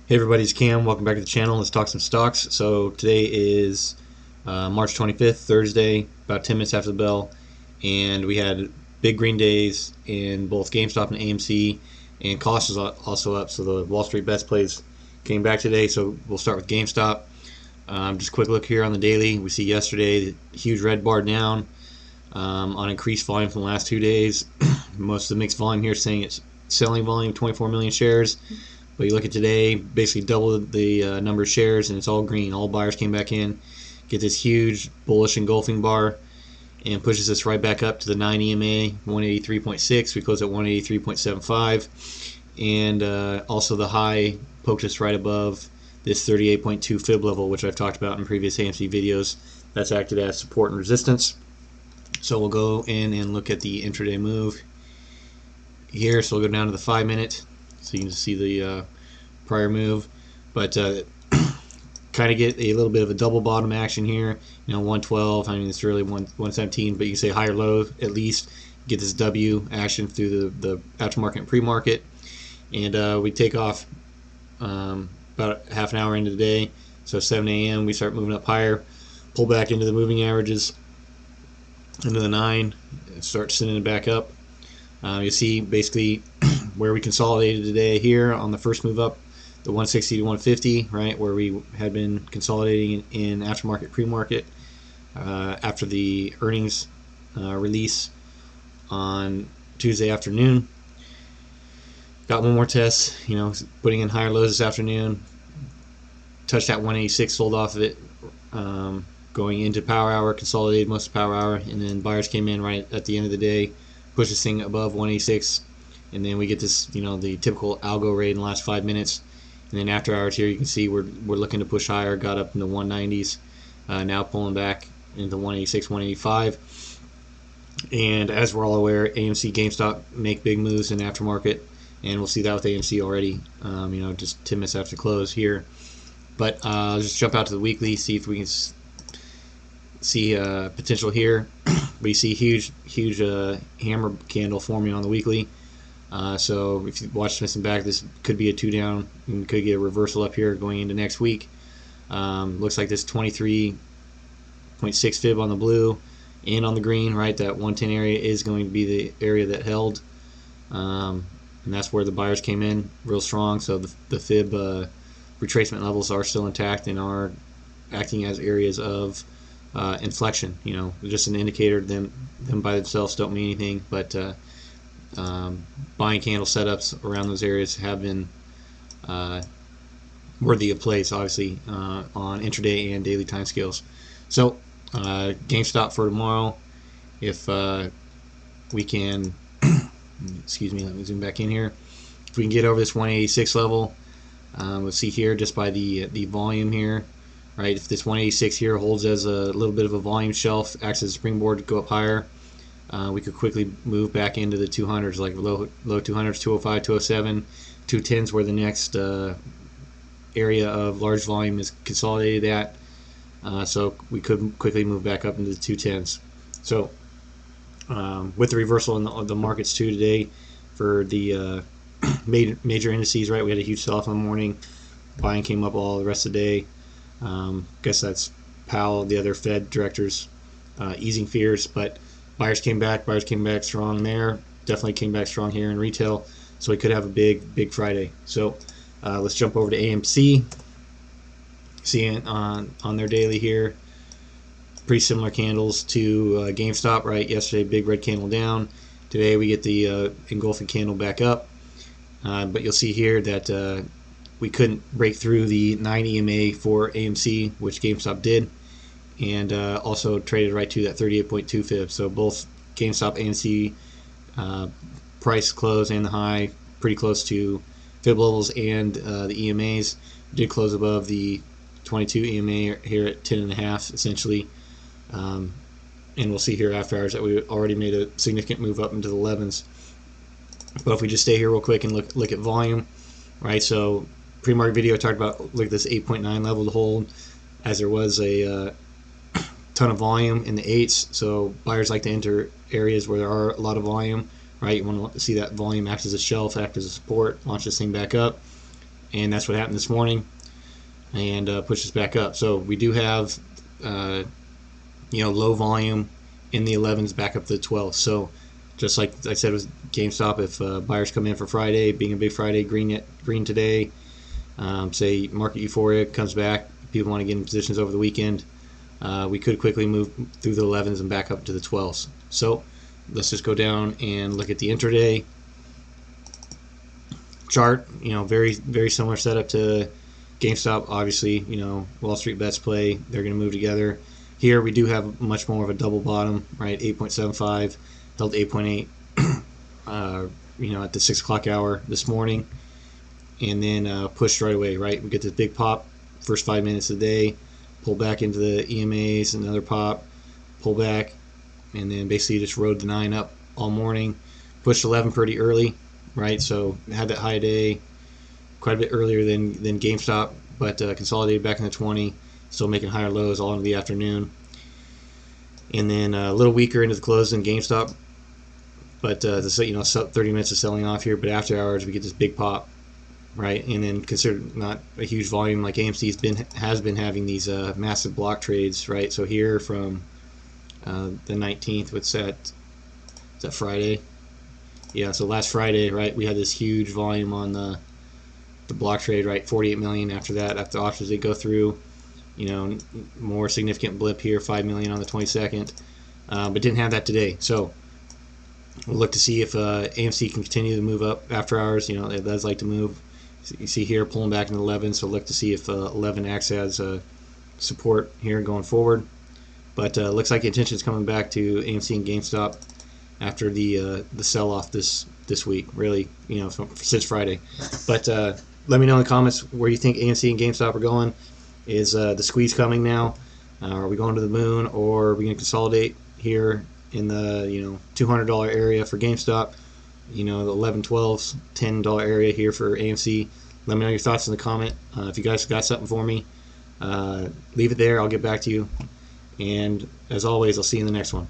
Hey everybody, it's Cam. Welcome back to the channel. Let's talk some stocks. So today is March 25th, Thursday, about 10 minutes after the bell, and we had big green days in both GameStop and AMC, and cost is also up. So the Wall Street Bets plays came back today. So we'll start with GameStop. Just a quick look here on the daily. We see yesterday the huge red bar down on increased volume from the last 2 days. Most of the mixed volume here saying it's selling volume, 24 million shares. But you look at today, basically double the number of shares, and it's all green. All buyers came back in, get this huge bullish engulfing bar, and pushes us right back up to the 9 EMA, 183.6. We close at 183.75, and also the high poked us right above this 38.2 fib level, which I've talked about in previous AMC videos. That's acted as support and resistance. So we'll go in and look at the intraday move here. So we'll go down to the 5 minute. So you can just see the prior move, but kind of get a little bit of a double bottom action here. 112. I mean, it's really 117, but you can say higher low at least. Get this W action through the aftermarket and pre-market, and we take off about half an hour into the day. So 7 a.m. we start moving up higher, pull back into the moving averages, into the 9, and start sending it back up. You see basically where we consolidated today here on the first move up, the 160 to 150, right, where we had been consolidating in aftermarket pre-market after the earnings release on Tuesday afternoon. Got one more test, putting in higher lows this afternoon. Touched that 186, sold off of it, going into power hour, consolidated most of power hour, and then buyers came in right at the end of the day, push this thing above 186, and then we get this, the typical algo rate in the last 5 minutes. And then after hours here, you can see we're looking to push higher, got up in the 190s, now pulling back into 186, 185. And as we're all aware, AMC, GameStop make big moves in aftermarket, and we'll see that with AMC already, just 10 minutes after close here. But I'll just jump out to the weekly, see if we can see potential here. We see huge hammer candle forming on the weekly. So if you watch this back, this could be a 2 down and could get a reversal up here going into next week. Looks like this 23.6 fib on the blue and on the green, right? That 110 area is going to be the area that held, and that's where the buyers came in real strong. So the fib retracement levels are still intact and are acting as areas of inflection. Just an indicator. Them by themselves don't mean anything, but buying candle setups around those areas have been worthy of place, obviously, on intraday and daily time scales. So GameStop for tomorrow, if we can excuse me, let me zoom back in here. If we can get over this 186 level, let's see here just by the volume here, right? If this 186 here holds as a little bit of a volume shelf, acts as a springboard to go up higher, we could quickly move back into the 200s, like low 200s, 205, 207, 210s, where the next area of large volume is consolidated at. So we could quickly move back up into the 210s. So with the reversal in the markets too today for the major indices, right? We had a huge sell-off in the morning. Buying came up all the rest of the day. Guess that's Powell, the other Fed directors, easing fears, but buyers came back strong there. Definitely came back strong here in retail. So we could have a big Friday. So let's jump over to AMC. Seeing on their daily here, pretty similar candles to GameStop, right? Yesterday, big red candle down. Today we get the engulfing candle back up. But you'll see here that we couldn't break through the 9 EMA for AMC, which GameStop did, and also traded right to that 38.2 fib. So both GameStop AMC price close and the high pretty close to fib levels, and the EMAs did close above the 22 EMA here at 10.5 essentially. And we'll see here after hours that we already made a significant move up into the 11s. But if we just stay here real quick and look at volume, right? So pre-market video I talked about, look at this 8.9 level to hold, as there was a ton of volume in the 8s. So buyers like to enter areas where there are a lot of volume, right? You want to see that volume act as a shelf, act as a support, launch this thing back up. and that's what happened this morning, and pushed us back up. So we do have low volume in the 11s back up to the 12s. So just like I said with GameStop, if buyers come in for Friday, being a big Friday, green today, say market euphoria comes back, people want to get in positions over the weekend, we could quickly move through the 11s and back up to the 12s. So let's just go down and look at the intraday chart. Very, very similar setup to GameStop. Obviously, wallstreetbets play, they're going to move together. Here we do have much more of a double bottom, right? 8.75 held 8.8 at the 6 o'clock hour this morning, and then pushed right away, right? We get this big pop first 5 minutes of the day, pull back into the EMAs, another pop, pull back, and then basically just rode the 9 up all morning. Pushed 11 pretty early, right? So had that high day quite a bit earlier than GameStop, but consolidated back in the 20, still making higher lows all into the afternoon. And then a little weaker into the close than GameStop, but 30 minutes of selling off here. But after hours, we get this big pop, right? And then consider not a huge volume like AMC has been having these massive block trades, right? So here from the 19th, what's that? Is that Friday? Yeah. So last Friday, right? We had this huge volume on the block trade, right? 48 million. After that, after options they go through. More significant blip here, 5 million on the 22nd, but didn't have that today. So we'll look to see if AMC can continue to move up after hours. It does like to move. You see here pulling back in 11, so look to see if 11 acts as support here going forward. But looks like attention is coming back to AMC and GameStop after the sell-off this week. Really, since Friday. But let me know in the comments where you think AMC and GameStop are going. Is the squeeze coming now? Are we going to the moon, or are we going to consolidate here in the $200 area for GameStop? The 11, 12s, $10 area here for AMC. Let me know your thoughts in the comment. If you guys got something for me, leave it there. I'll get back to you. And as always, I'll see you in the next one.